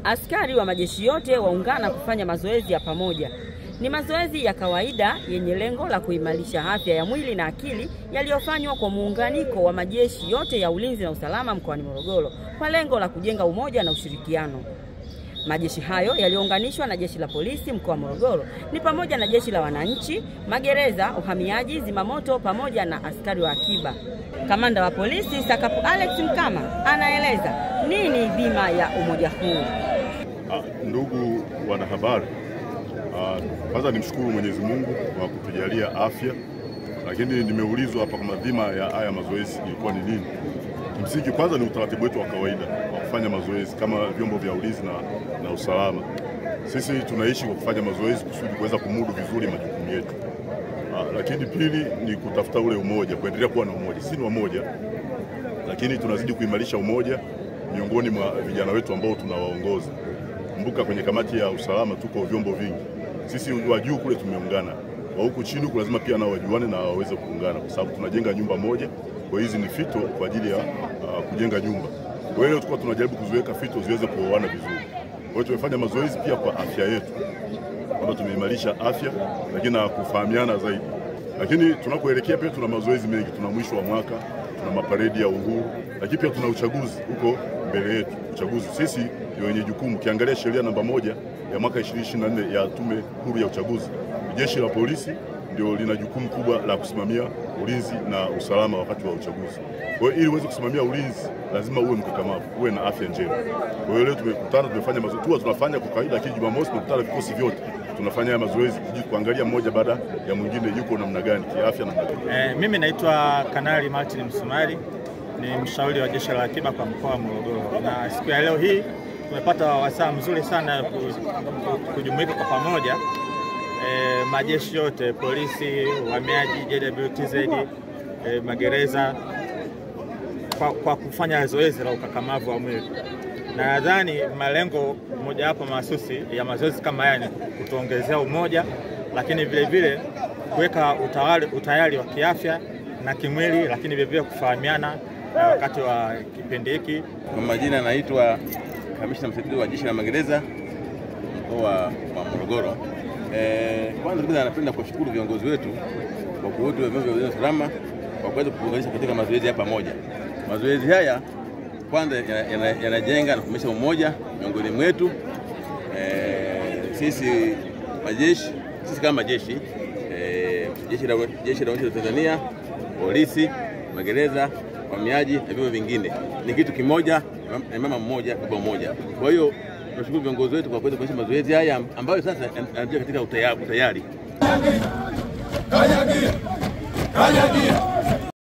Askari wa majeshi yote waungana kufanya mazoezi ya pamoja. Ni mazoezi ya kawaida yenye lengo la kuimarisha afya ya mwili na akili yaliyofanywa kwa muunganiko wa majeshi yote ya ulinzi na usalama mkoani Morogoro kwa lengo la kujenga umoja na ushirikiano. Majeshi hayo yaliyounganishwa na jeshi la polisi mkoa wa Morogoro ni pamoja na jeshi la wananchi, magereza, uhamiaji, zimamoto pamoja na askari wa akiba. Kamanda wa polisi Sakapu Alex Mkama anaeleza nini bima ya umoja huu. Ndugu wanahabari, kwanza nimshukuru Mwenyezi Mungu kwa kutujalia afya, lakini nimeulizwa hapa kama dhima ya haya mazoezi ilikuwa ni nini. Msingi kwanza ni utaratibu wetu wa kawaida wa kufanya mazoezi kama vyombo vya ulinzi na usalama. Sisi tunaishi kwa kufanya mazoezi kusudi kuweza kumudu vizuri majukumu yetu. Lakini pili ni kutafuta ule umoja, kuendelea kuwa na umoja. Si ni wamoja, lakini tunazidi kuimarisha umoja miongoni mwa vijana wetu ambao tunawaongoza. Kumbuka kwenye kamati ya usalama tuko vyombo vingi. Sisi wa juu kule tumeungana. Wa huku chini lazima pia nao wajuane na waweze kuungana kwa sababu tunajenga nyumba moja. Kwa hizi ni fito kwa ajili ya kujenga nyumba. Kwa hiyo tulikuwa tunajaribu kuziweka fito ziweze kuoana vizuri. Kwa hiyo tumefanya mazoezi pia kwa afya yetu. Kwamba tumeimarisha afya lakini na kufahamiana zaidi. Lakini tunakoelekea pia tuna mazoezi mengi, tuna mwisho wa mwaka, tuna maparedi ya uhuru, lakini pia tuna uchaguzi huko mbele yetu. Uchaguzi sisi ndio wenye jukumu. Kiangalia sheria namba 1 ya mwaka 2024 ya Tume Huru ya Uchaguzi, jeshi la polisi ndio lina jukumu kubwa la kusimamia ulinzi na usalama wakati wa uchaguzi. Kwa hiyo ili uweze kusimamia ulinzi lazima uwe mkakamavu, uwe na afya njema. Kwa hiyo leo tumekutana, tumefanya mazoezi, tunafanya kwa kawaida, lakini Jumamosi tunakutana vikosi vyote. Tunafanya mazoezi kuangalia mmoja baada ya mwingine yuko namna gani kiafya na namna. Mimi naitwa Kanali Martin Msumari, ni mshauri wa jeshi la akiba kwa mkoa wa Morogoro. Na siku ya leo hii tumepata wasaa mzuri sana kujumuika kwa pamoja. Majeshi yote, polisi, uhamiaji, JWTZ, magereza kwa kufanya zoezi la ukakamavu wa mwili. Na nadhani malengo moja hapo mahsusi ya mazoezi kama haya ni kutuongezea umoja, lakini vile vile kuweka utayari wa kiafya na kimwili, lakini vile vile kufahamiana wakati wa kipindi hiki. Kwa majina naitwa Kamishna Msaidizi wa Jeshi la Magereza mkoa wa Morogoro. Kwanza kabisa napenda kushukuru viongozi wetu kwa kuwetu wa vyombo vya usalama kwa kuweza kuunganisha katika mazoezi hapa pamoja. Mazoezi haya kwanza yanajenga na kuimarisha umoja miongoni mwetu. Sisi majeshi, sisi kama majeshi, jeshi la Tanzania, polisi, magereza, uhamiaji na vyombo vingine ni kitu kimoja, na mama mmoja, baba mmoja. Kwa hiyo tunashukuru viongozi wetu kwa kuweza kuanzisha mazoezi haya ambayo sasa yanaingia katika utayari. Kanyagia.